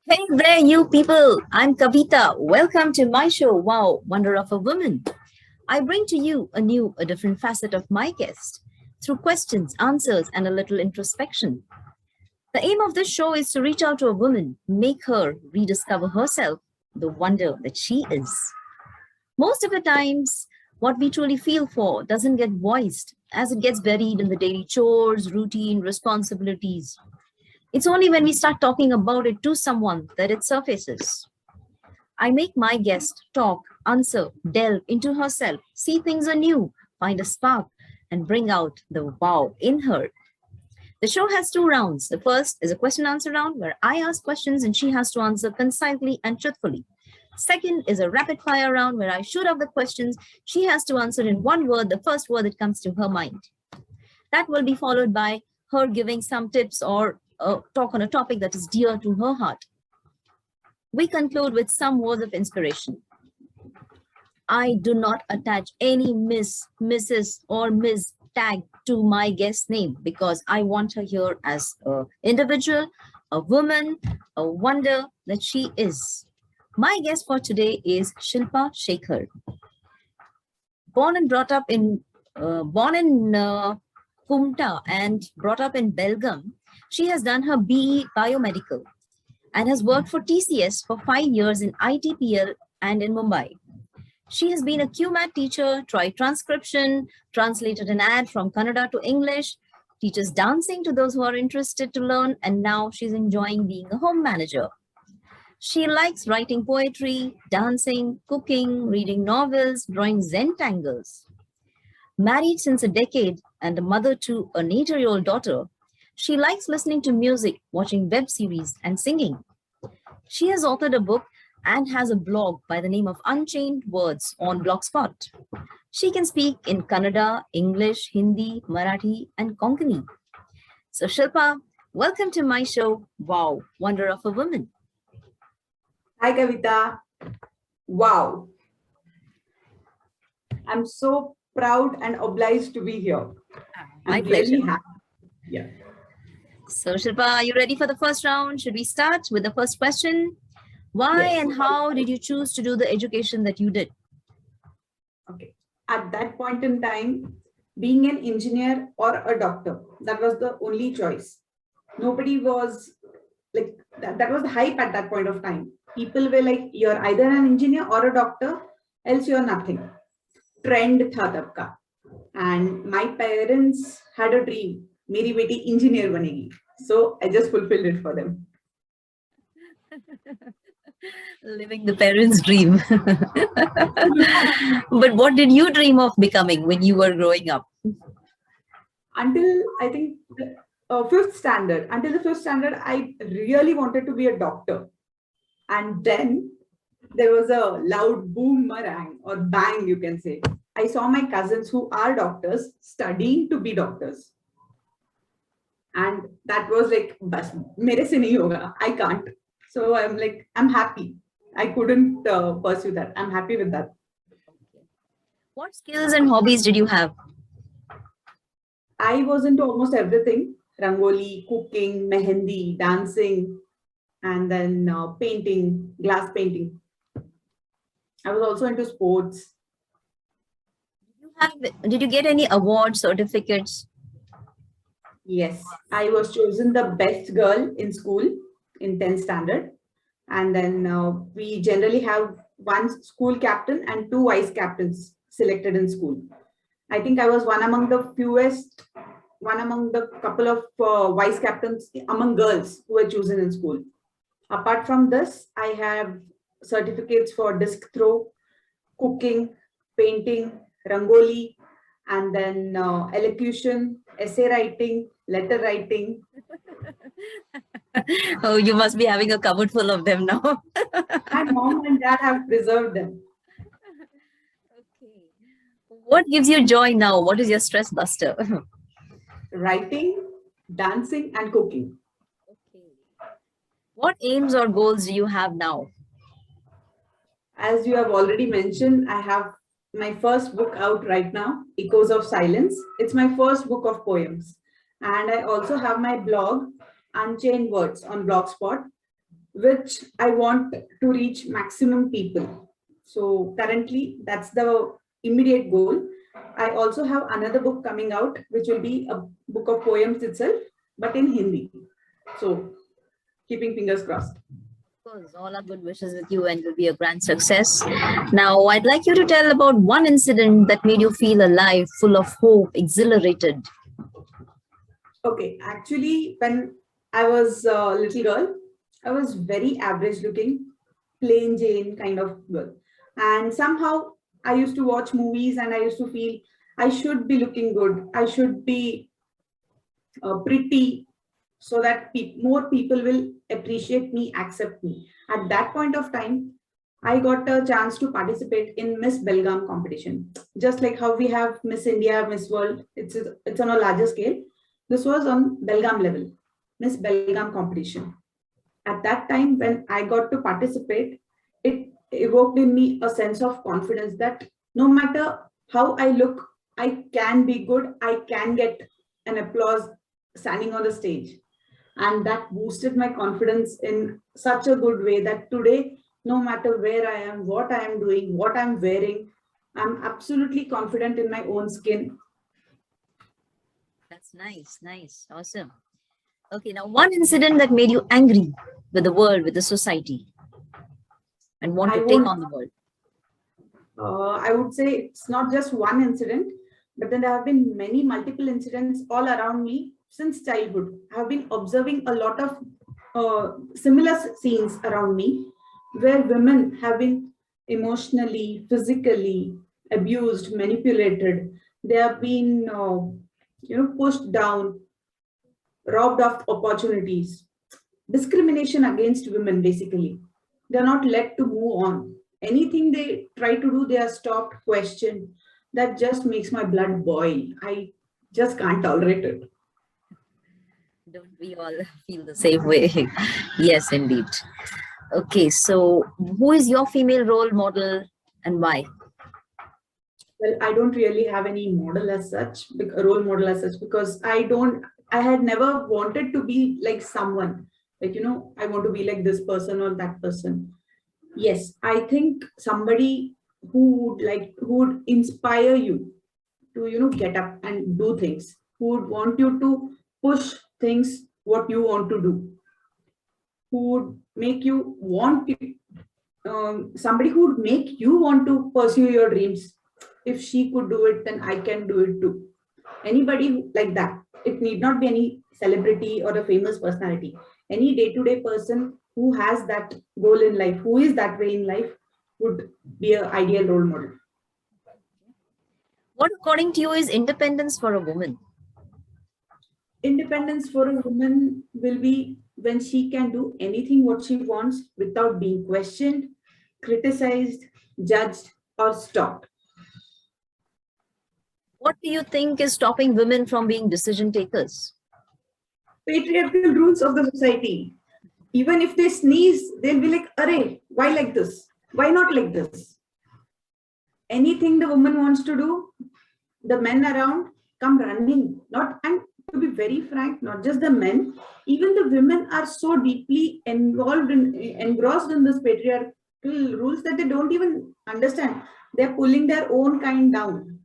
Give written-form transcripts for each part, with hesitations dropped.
Hey there, you people. I'm Kavita. Welcome to my show, Wow, Wonder of a Woman. I bring to you a different facet of my guest through questions, answers, and a little introspection. The aim of this show is to reach out to a woman, make her rediscover herself, the wonder that she is. Most of the times, what we truly feel for doesn't get voiced as it gets buried in the daily chores, routine, responsibilities. It's only when we start talking about it to someone that it surfaces. I make my guest talk, answer, delve into herself, see things anew, find a spark, and bring out the wow in her. The show has two rounds. The first is a question answer round where I ask questions and she has to answer concisely and truthfully. Second is a rapid fire round where I shoot out the questions. She has to answer in one word, the first word that comes to her mind. That will be followed by her giving some tips or talk on a topic that is dear to her heart. We conclude with some words of inspiration. I do not attach any Miss, Mrs. or Ms. tag to my guest name because I want her here as an individual, a woman, a wonder that she is. My guest for today is Shilpa Shekhar. Born and brought up in Kumta and brought up in Belgium, she has done her BE Biomedical and has worked for TCS for 5 years in ITPL and in Mumbai. She has been a QMAT teacher, tried transcription, translated an ad from Kannada to English, teaches dancing to those who are interested to learn, and now she's enjoying being a home manager. She likes writing poetry, dancing, cooking, reading novels, drawing Zentangles. Married since a decade and a mother to an 8-year-old daughter, she likes listening to music, watching web series, and singing. She has authored a book and has a blog by the name of Unchained Words on Blogspot. She can speak in Kannada, English, Hindi, Marathi, and Konkani. So Shilpa, welcome to my show, Wow, Wonder of a Woman. Hi, Kavita. Wow. I'm so proud and obliged to be here. My pleasure. Really happy. Yeah. So Shilpa, are you ready for the first round? Should we start with the first question? Why Yes. and how did you choose to do the education that you did? Okay. At that point in time, being an engineer or a doctor, that was the only choice. Nobody was like, that was the hype at that point of time. People were like, you're either an engineer or a doctor, else you're nothing. Trend tha tab ka. And my parents had a dream, मेरी बेटी engineer बनेगी. So I just fulfilled it for them. Living the parents' dream. But what did you dream of becoming when you were growing up? Until I think the fifth standard, I really wanted to be a doctor. And then there was a loud boomerang or bang, you can say. I saw my cousins who are doctors studying to be doctors. And that was like, bas, mere se nahi hoga. I can't. So I'm like, I'm happy. I couldn't pursue that. I'm happy with that. What skills and hobbies did you have? I was into almost everything. Rangoli, cooking, mehendi, dancing, and then painting, glass painting. I was also into sports. Did you get any awards, certificates? Yes, I was chosen the best girl in school in 10th standard. And then we generally have one school captain and two vice captains selected in school. I think I was one among the fewest, one among the couple of vice captains among girls who were chosen in school. Apart from this, I have certificates for disc throw, cooking, painting, rangoli, and then elocution, essay writing, letter writing. Oh, you must be having a cupboard full of them now. My mom and dad have preserved them. Okay. What gives you joy now? What is your stress buster? Writing, dancing, and cooking. Okay. What aims or goals do you have now? As you have already mentioned, I have my first book out right now, Echoes of Silence. It's my first book of poems. And I also have my blog, Unchained Words, on Blogspot. which I want to reach maximum people. So currently, that's the immediate goal. I also have another book coming out, which will be a book of poems itself, but in Hindi. So keeping fingers crossed. Of course, all our good wishes with you and will be a grand success. Now, I'd like you to tell about one incident that made you feel alive, full of hope, exhilarated. Okay, actually, when I was a little girl, I was very average looking, plain Jane kind of girl. And somehow I used to watch movies and I used to feel I should be looking good. I should be pretty so that more people will appreciate me, accept me. At that point of time, I got a chance to participate in Miss Belgaum competition. Just like how we have Miss India, Miss World, it's on a larger scale. This was on Belgaum level, Miss Belgaum competition. At that time, when I got to participate, it evoked in me a sense of confidence that no matter how I look, I can be good, I can get an applause standing on the stage. And that boosted my confidence in such a good way that today, no matter where I am, what I am doing, what I'm wearing, I'm absolutely confident in my own skin. That's nice, nice, awesome. Okay, now one incident that made you angry with the world, with the society, and want to take on the world. I would say it's not just one incident, but then there have been many multiple incidents all around me since childhood. I have been observing a lot of similar scenes around me where women have been emotionally, physically abused, manipulated. They have been, pushed down, robbed of opportunities. Discrimination against women, basically. They're not let to move on. Anything they try to do, they are stopped, questioned. That just makes my blood boil. I just can't tolerate it. Don't we all feel the same way? Yes, indeed. Okay, so who is your female role model and why? Well, I don't really have any model as such, a role model as such, because I had never wanted to be like someone. Like, I want to be like this person or that person. Yes, I think somebody who would inspire you to, get up and do things, who would want you to push things what you want to do, who would make you want to, somebody who would make you want to pursue your dreams. If she could do it, then I can do it too. Anybody like that. It need not be any celebrity or a famous personality. Any day-to-day person who has that goal in life, who is that way in life, would be an ideal role model. What, according to you, is independence for a woman? Independence for a woman will be when she can do anything what she wants without being questioned, criticized, judged, or stopped. What do you think is stopping women from being decision takers? Patriarchal rules of the society. Even if they sneeze, they'll be like, "Arey, why like this? Why not like this?" Anything the woman wants to do, the men around come running. And to be very frank, not just the men, even the women are so deeply engrossed in this patriarchal rules that they don't even understand. They're pulling their own kind down.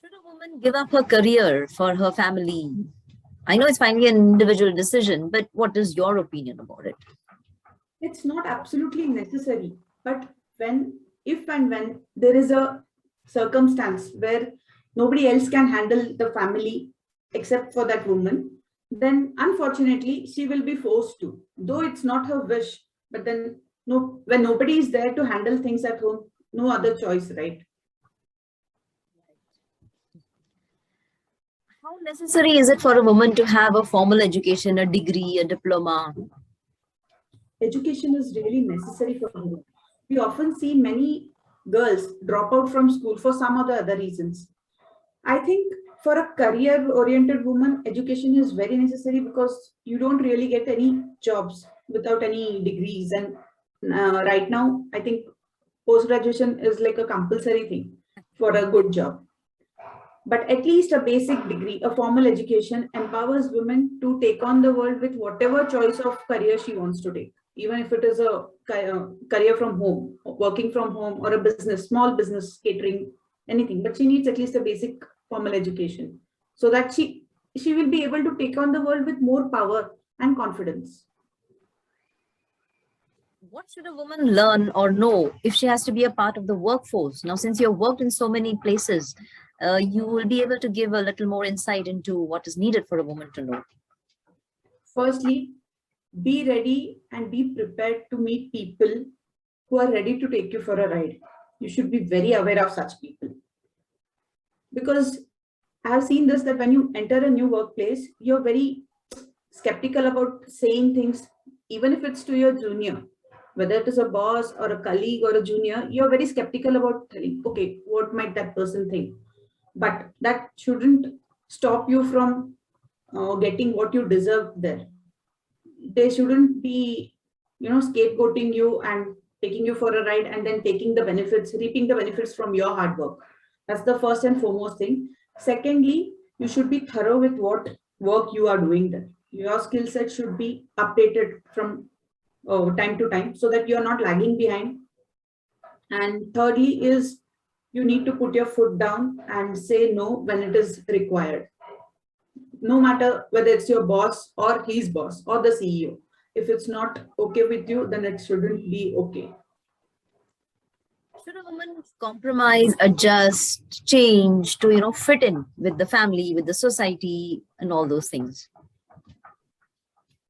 Should a woman give up her career for her family? I know it's finally an individual decision, but what is your opinion about it? It's not absolutely necessary, but if and when there is a circumstance where nobody else can handle the family except for that woman, then unfortunately she will be forced to, though it's not her wish. But then when nobody is there to handle things at home, no other choice, right? How necessary is it for a woman to have a formal education, a degree, a diploma? Education is really necessary for women. We often see many girls drop out from school for some or the other reasons. I think for a career-oriented woman, education is very necessary because you don't really get any jobs without any degrees. And right now, I think post-graduation is like a compulsory thing for a good job. But at least a basic degree, a formal education empowers women to take on the world with whatever choice of career she wants to take, even if it is a career from home, working from home, or a business, small business, catering, anything. But she needs at least a basic formal education so that she will be able to take on the world with more power and confidence. What should a woman learn or know if she has to be a part of the workforce? Now, since you've worked in so many places, you will be able to give a little more insight into what is needed for a woman to know. Firstly, be ready and be prepared to meet people who are ready to take you for a ride. You should be very aware of such people. Because I have seen this, that when you enter a new workplace, you're very skeptical about saying things, even if it's to your junior, whether it is a boss or a colleague or a junior, you're very skeptical about telling, okay, what might that person think? But that shouldn't stop you from getting what you deserve there. They shouldn't be, scapegoating you and taking you for a ride and then taking the benefits, reaping the benefits from your hard work. That's the first and foremost thing. Secondly, you should be thorough with what work you are doing there. Your skill set should be updated from time to time so that you're not lagging behind. And thirdly is you need to put your foot down and say no when it is required. No matter whether it's your boss or his boss or the CEO. If it's not okay with you, then it shouldn't be okay. Should a woman compromise, adjust, change to, fit in with the family, with the society, and all those things?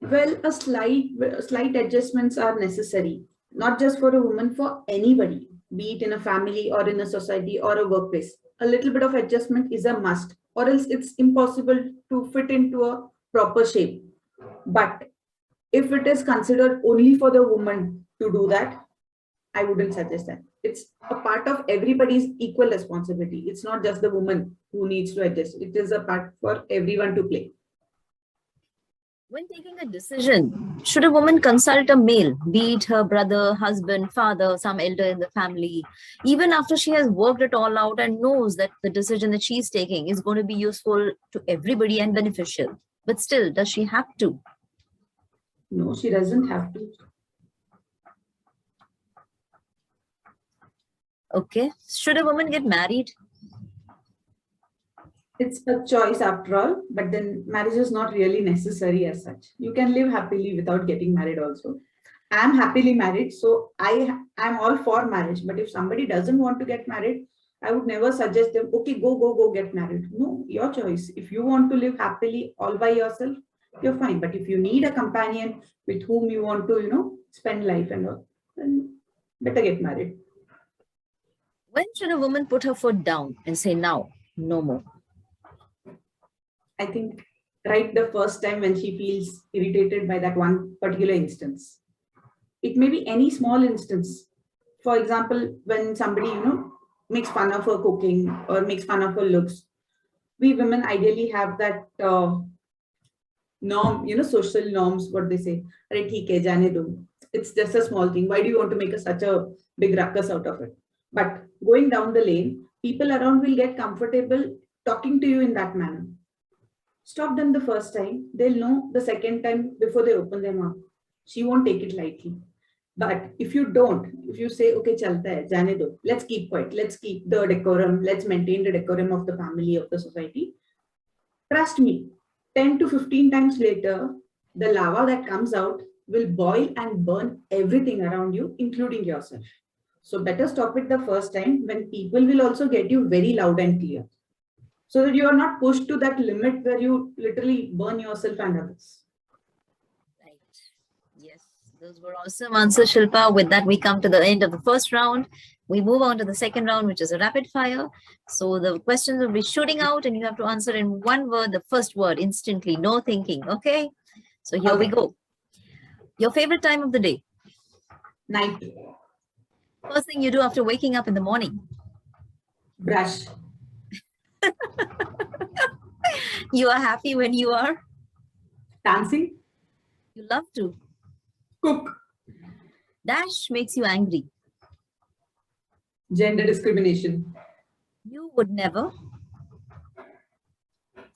Well, slight adjustments are necessary, not just for a woman, for anybody, be it in a family or in a society or a workplace. A little bit of adjustment is a must, or else it's impossible to fit into a proper shape. But if it is considered only for the woman to do that, I wouldn't suggest that. It's a part of everybody's equal responsibility. It's not just the woman who needs to adjust. It is a part for everyone to play. When taking a decision, should a woman consult a male, be it her brother, husband, father, some elder in the family, even after she has worked it all out and knows that the decision that she's taking is going to be useful to everybody and beneficial? But still, does she have to? No, she doesn't have to. Okay. Should a woman get married? It's a choice after all, but then marriage is not really necessary as such. You can live happily without getting married also. I'm happily married, so I'm all for marriage. But if somebody doesn't want to get married, I would never suggest them, okay, go get married. No, your choice. If you want to live happily all by yourself, you're fine. But if you need a companion with whom you want to, spend life and all, then better get married. When should a woman put her foot down and say, now, no more? I think right the first time when she feels irritated by that one particular instance. It may be any small instance. For example, when somebody, makes fun of her cooking or makes fun of her looks. We women ideally have that norm, social norms, what they say. Arey, theek hai, jaane do. It's just a small thing. Why do you want to make such a big ruckus out of it? But going down the lane, people around will get comfortable talking to you in that manner. Stop them the first time. They'll know the second time before they open their mouth. She won't take it lightly. But if you don't, if you say, okay, chalta hai, jaane do, let's keep quiet, let's keep the decorum, let's maintain the decorum of the family, of the society. Trust me, 10 to 15 times later, the lava that comes out will boil and burn everything around you, including yourself. So better stop it the first time when people will also get you very loud and clear, so that you are not pushed to that limit where you literally burn yourself and others. Right. Yes, those were awesome answers, Shilpa. With that, we come to the end of the first round. We move on to the second round, which is a rapid fire. So the questions will be shooting out and you have to answer in one word, the first word instantly, no thinking. Okay. So here we go. Your favorite time of the day? Night. First thing you do after waking up in the morning? Brush. You are happy when you are? Dancing. You love to? Cook. Dash makes you angry? Gender discrimination. You would never?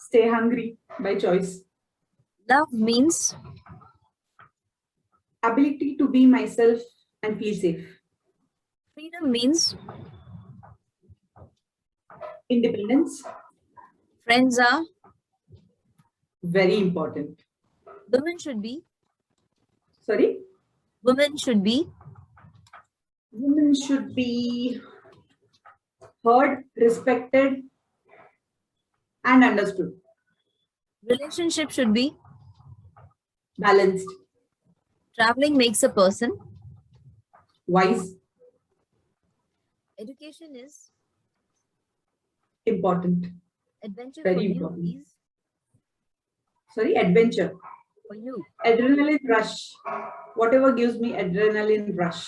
Stay hungry by choice. Love means Ability to be myself and feel safe. freedom means Independence, friends are very important. women should be Sorry? women should be Women should be heard, respected, and understood. relationship should be Balanced, traveling makes a person wise, education is important. adventure for Very you important. is Sorry, adventure. for you. Adrenaline rush. Whatever gives me adrenaline rush.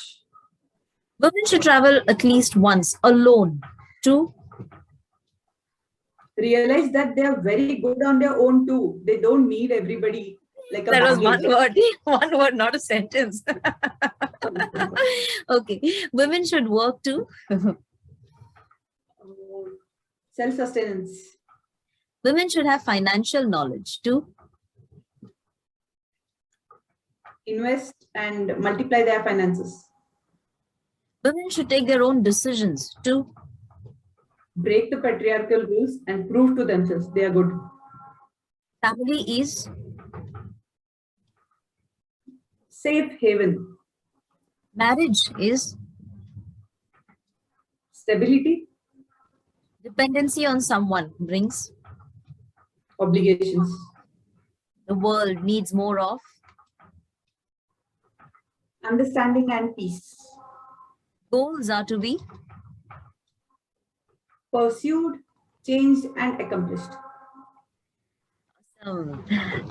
Women should travel at least once alone to Realize that they are very good on their own too. They don't need everybody like a that was one baggage. word one word, not a sentence. Okay, women should work to Self-sustenance. women should have financial knowledge to Invest and multiply their finances. women should take their own decisions to Break the patriarchal rules and prove to themselves they are good. family is Safe haven. marriage is Stability. dependency on someone brings Obligations. the world needs more of Understanding and peace. goals are to be Pursued, changed, and accomplished.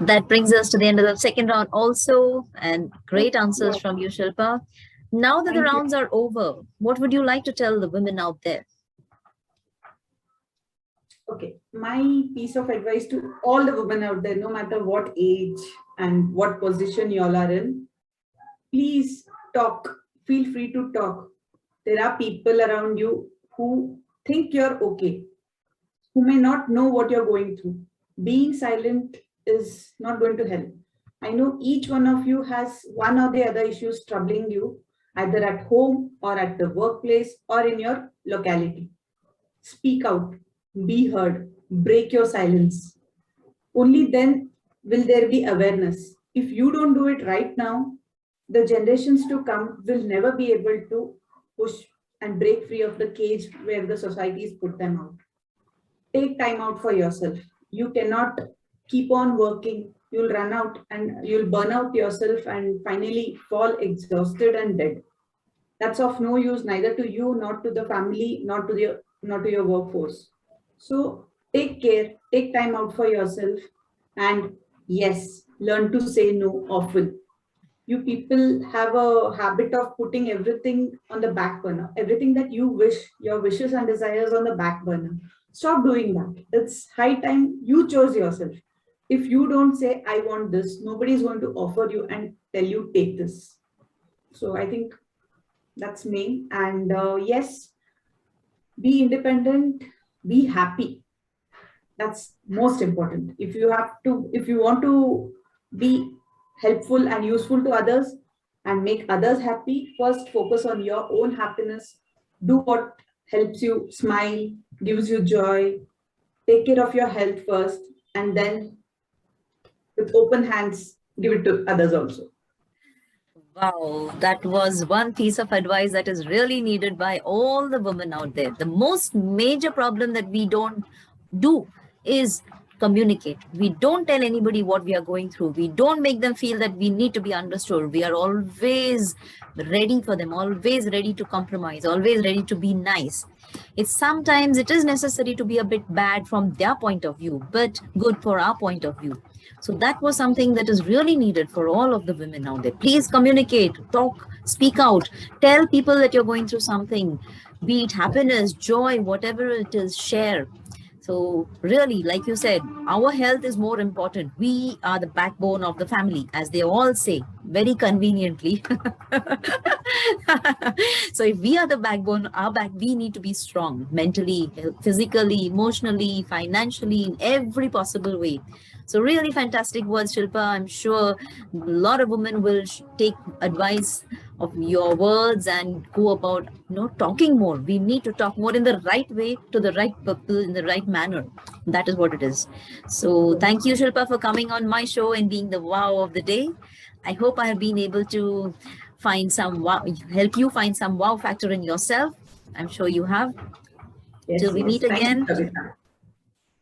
That brings us to the end of the second round also, and great answers from you, Shilpa. Now that the Thank you. rounds are over, what would you like to tell the women out there? Okay, my piece of advice to all the women out there, no matter what age and what position you all are in, please talk. Feel free to talk. There are people around you who think you're okay, who may not know what you're going through. Being silent is not going to help. I know each one of you has one or the other issues troubling you, either at home or at the workplace or in your locality. Speak out, be heard, break your silence. Only then will there be awareness. If you don't do it right now, the generations to come will never be able to push and break free of the cage where the societies put them out. Take time out for yourself. You cannot keep on working. You'll run out and you'll burn out yourself and finally fall exhausted and dead. That's of no use neither to you, not to the family, not to your workforce. So take care, take time out for yourself, and yes, learn to say no often. You people have a habit of putting everything on the back burner, everything that you wish, your wishes and desires on the back burner. Stop doing that. It's high time you chose yourself. If you don't say, I want this, nobody is going to offer you and tell you, take this. So I think that's me. And yes, be independent, be happy. That's most important. If you want to be helpful and useful to others and make others happy, first focus on your own happiness. Do what helps you smile, gives you joy. Take care of your health first, and then with open hands, give it to others also. Wow, that was one piece of advice that is really needed by all the women out there. The most major problem that we don't do is communicate. We don't tell anybody what we are going through. We don't make them feel that we need to be understood. We are always ready for them, always ready to compromise, always ready to be nice. Sometimes it is necessary to be a bit bad from their point of view, but good for our point of view. So that was something that is really needed for all of the women out there. Please communicate, talk, speak out, tell people that you're going through something, be it happiness, joy, whatever it is, share. So really, like you said, our health is more important. We are the backbone of the family, as they all say. very conveniently. So if we are the backbone, we need to be strong mentally, physically, emotionally, financially, in every possible way. So really fantastic words, Shilpa. I'm sure a lot of women will take advice of your words and go about, talking more. We need to talk more in the right way to the right people in the right manner. That is what it is. So thank you, Shilpa, for coming on my show and being the wow of the day. I hope I have been able to find some wow, help you find some wow factor in yourself. I'm sure you have. Till Yes, we yes. meet Thank you, again. Kavita.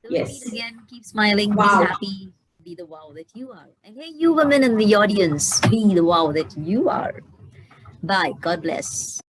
Till we meet Yes. again, keep smiling, be Wow. happy, be the wow that you are. And hey, you women in the audience, be the wow that you are. Bye. God bless.